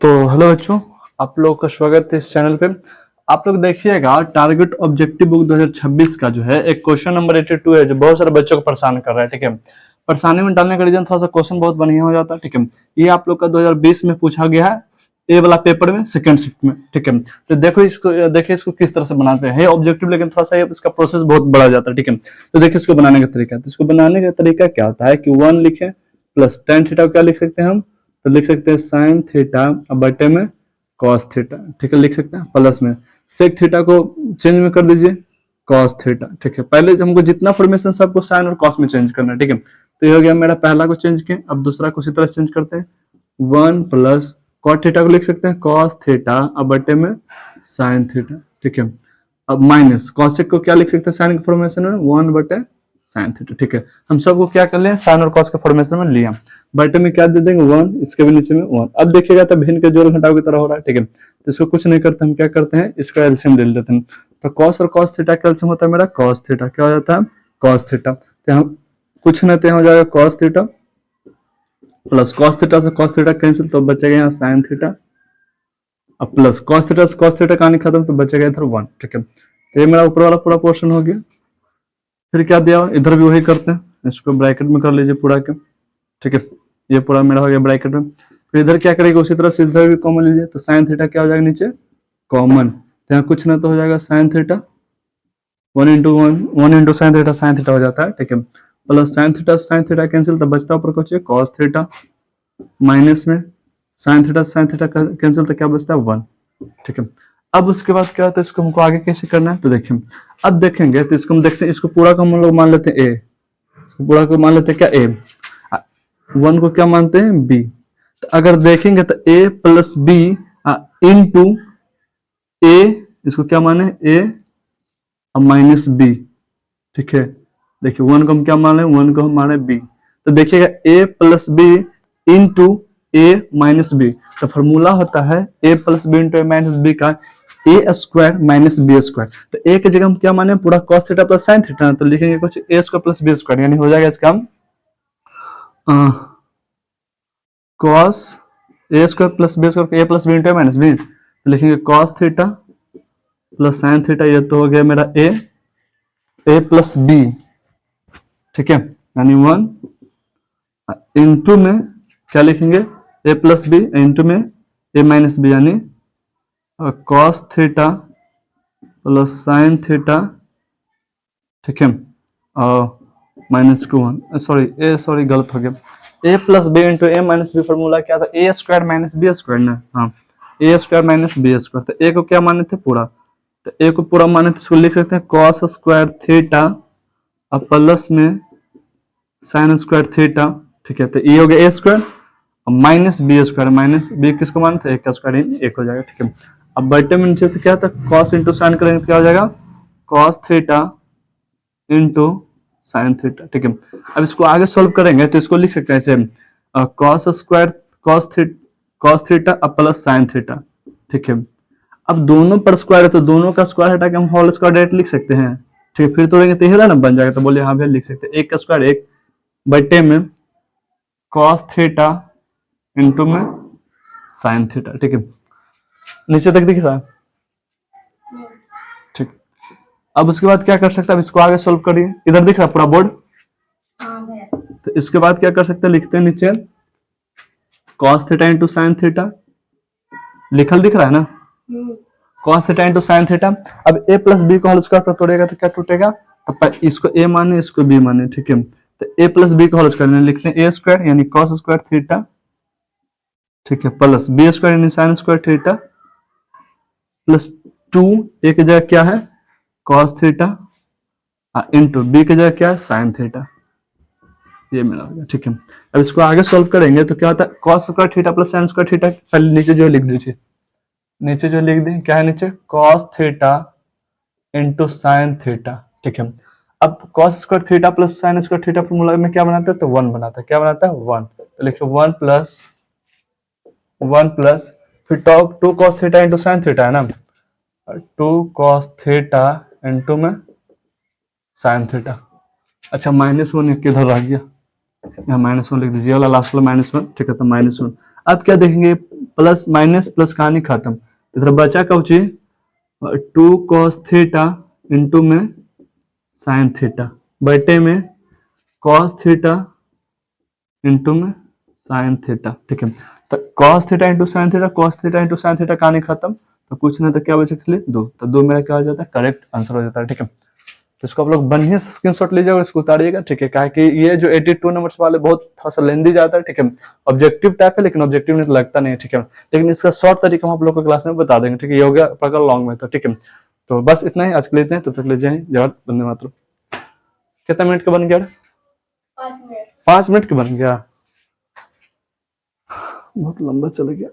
तो हेलो बच्चों, आप लोग का स्वागत है इस चैनल पे। आप लोग देखिएगा टारगेट ऑब्जेक्टिव बुक 2026 का जो है एक क्वेश्चन नंबर 82 है जो बहुत सारे बच्चों को परेशान कर रहा है। ठीक है, परेशानी में डालने का रीजन थोड़ा सा क्वेश्चन बहुत बढ़िया हो जाता है। ठीक है, ये आप लोग का 2020 में पूछा गया है ए वाला पेपर में सेकंड शिफ्ट में। ठीक है, तो देखो इसको, देखिए इसको किस तरह से बनाते हैं ऑब्जेक्टिव, लेकिन थोड़ा सा इसका प्रोसेस बहुत बड़ा जाता है। ठीक है, तो देखिए इसको बनाने का तरीका। तो इसको बनाने का तरीका क्या होता है कि 1 लिखे प्लस टेन थीटा, क्या लिख सकते हैं हम, तो लिख सकते हैं साइन थीटा अब बटे में कॉस थीटा। ठीक है, लिख सकते हैं प्लस में सेक थीटा को चेंज में कर दीजिए कॉस थीटा। ठीक है, पहले हमको जितना फॉर्मेशन सबको साइन और कॉस में चेंज करना है। ठीक है, तो ये हो गया मेरा पहला को चेंज किया। अब दूसरा को उसी तरह चेंज करते हैं, 1 प्लस कॉट थीटा को लिख सकते हैं कॉस थीटा अब बटे में साइन थीटा। ठीक है, अब माइनस कॉसेक को क्या लिख सकते हैं साइन के फॉर्मेशन में 1 बटे साइन थीटा। ठीक है, हम सबको क्या कर लें साइन और कॉस के फॉर्मेशन में लिया, बटे में क्या दे देंगे 1, इसके भी नीचे में 1। अब देखिएगा तो भिन्न के जोड़ घटाव की तरह हो रहा है। ठीक है, तो इसको कुछ नहीं करते, हम क्या करते हैं इसका एलसीएम ले लेते हैं। तो कॉस और कॉस थीटा का एलसीएम होता है मेरा कॉस थीटा, क्या हो जाता है कॉस थीटा। तो हम कुछ नहीं हो जाएगा cos theta plus cos theta से कॉस थीटा कैंसिल, तो बचेगा यहाँ साइन थीटा। अब प्लस कॉस थीटा से कॉस थीटा कहानी खत्म, तो बचेगा इधर 1। ठीक है, तो ये मेरा ऊपर वाला पूरा पोर्शन हो गया। फिर क्या दिया इधर भी वही करते हैं, इसको ब्रैकेट में कर लीजिए पूरा के। ठीक है, ये पूरा मेरा हो गया ब्रैकेट में। फिर इधर क्या करेगा उसी तरह से इधर भी कॉमन लीजिए, तो साइन थीटा क्या हो जाएगा नीचे कॉमन, तो यहाँ कुछ ना तो हो जाएगा sine theta 1 into sine theta हो जाता है। ठीक है, प्लस साइन थीटा कैंसिल, तो बचता ऊपर कुछ कॉस थीटा माइनस में साइन थीटा कैंसिल, तो क्या बचता है 1। ठीक है, अब उसके बाद क्या होता है इसको हमको आगे कैसे करना है, तो देखिए अब देखेंगे तो इसको हम देखते हैं, इसको पूरा को हम लोग मान लेते हैं ए, इसको पूरा को मान लेते हैं क्या ए, 1 को क्या मानते हैं बी। तो अगर देखेंगे तो ए प्लस बी इंटू ए, इसको क्या माने ए माइनस बी। ठीक है, देखिए 1 को हम क्या माने 1 को हम माने बी, तो देखिएगा ए प्लस बी इंटू ए माइनस बी, तो फॉर्मूला होता है ए प्लस बी इंटू ए माइनस बी का ए स्क्वायर माइनस बी स्क्वायर। तो ए की जगह हम क्या माने पूरा cos theta plus sine theta, तो लिखेंगे कुछ ए स्क्वायर प्लस बी स्क्वायर, यानी हो जाएगा इसका cos A square plus B square A plus B into A minus B, तो लिखेंगे cos theta plus sine theta, ये तो हो गया मेरा ए प्लस बी। ठीक है, यानी 1 इंटू में क्या लिखेंगे ए प्लस बी इंटू में ए माइनस बी, यानी cos theta plus sine theta. ठीक है, माइनस को 1, सॉरी गलत हो गया, ए प्लस बी इंटू ए माइनस बी फॉर्मूला क्या था ए स्क्वायर माइनस बी स्क्वायर ना, हाँ ए स्क्वायर माइनस बी स्क्वायर। तो ए को क्या माने थे पूरा, तो ए को पूरा माने थे, इसको लिख सकते हैं कॉस स्क्वायर थीटा अब प्लस में साइन स्क्वायर थीटा। ठीक है, तो ये हो गया A square minus B square, minus B किसको मानते हैं एक का स्क्वायर इन एक हो जाएगा। ठीक है, अब बटे में नीचे तो क्या था कॉस इंटू साइन करेंगे तो क्या हो जाएगा cos theta into sine theta. ठीक है, अब इसको आगे सॉल्व करेंगे तो इसको लिख सकते हैं ऐसे कॉस स्क्वायर कॉस थीटा अब प्लस साइन थीटा। ठीक है, अब दोनों पर स्क्वायर है तो दोनों का स्क्वायर हटा के हम होल स्क्वायर डायरेक्ट लिख सकते हैं। ठीक है, फिर तोड़ेंगे तो ये ना बन जाएगा, तो बोलिए हाँ भैया लिख सकते हैं एक का स्क्वायर एक बटे में कॉस थीटा इंटू में साइन थीटा। ठीक है, नीचे तक दिख रहा है। ठीक, अब उसके बाद क्या कर सकते हैं, अब इसको आगे सोल्व करिए, इधर दिख रहा है पूरा बोर्ड। तो इसके बाद क्या कर सकते हैं, लिखते हैं नीचे cos theta into sine theta, लिखल दिख रहा है ना cos theta into sine theta. अब ए प्लस बी को होल स्क्वायर पर तोड़ेगा तो क्या टूटेगा, तो इसको ए माने इसको बी माने। ठीक है, तो ए प्लस बी को होल स्क्वायर लिखते हैं ए स्क्वायर यानी कॉस स्क्वायर थीटा। ठीक है, प्लस बी स्क्वायर यानी साइन स्क्वायर थीटा प्लस 2 ए की जगह क्या है कॉस थीटा इंटू बी की जगह क्या है साइन थीटा, ये मेरा हो गया। ठीक है, अब इसको आगे सॉल्व करेंगे तो क्या होता है cos square theta plus sign square theta, पहले नीचे जो लिख दीजिए, नीचे जो लिख दें क्या है नीचे cos theta into sine theta. ठीक है, अब cos square theta plus sign square theta formula में क्या बनाता है तो 1 बनाता है, क्या बनाता है 1, तो लिखिए 1 प्लस फिर two cos theta into sine theta है ना, 2 कॉस थीटा इंटू में साइन थीटा। अच्छा -1 किधर रह गया, यहाँ -1 लिख दीजिए वाला लास्ट वाला -1। ठीक है, तो -1। अब क्या देखेंगे प्लस माइनस प्लस कहानी खत्म। इधर बचा कब चीज 2 cos थीटा इंटू में साइन थीटा बटे में cos थीटा इंटू में साइन थीटा। ठीक है, तो cos theta into sine theta, cos theta into sine theta कहानी खत्म, तो कुछ नहीं तो क्या बचे खाली 2, तो 2 मेरा क्या हो जाता है, करेक्ट आंसर हो जाता है। ठीक है, तो इसको आप लोग बढ़िया से स्क्रीनशॉट लीजिएगा और इसको उतारिएगा। ठीक है, क्या कि ये जो 82 नंबर्स वाले बहुत थोड़ा सा लेंदी जाता है। ठीक है, ऑब्जेक्टिव टाइप है लेकिन ऑब्जेक्टिव नहीं लगता नहीं है। ठीक है, लेकिन इसका शॉर्ट तरीका हम आप लोग को क्लास में बता देंगे। ठीक है, ये हो गया प्रकार लॉन्ग में। तो ठीक है, तो बस इतना ही आज के लिए, इतना ही, तो तक ले जाए जय वंदे मातरम। कितना मिनट का बन गया? 5 मिनट का बन गया, बहुत लंबा चल गया।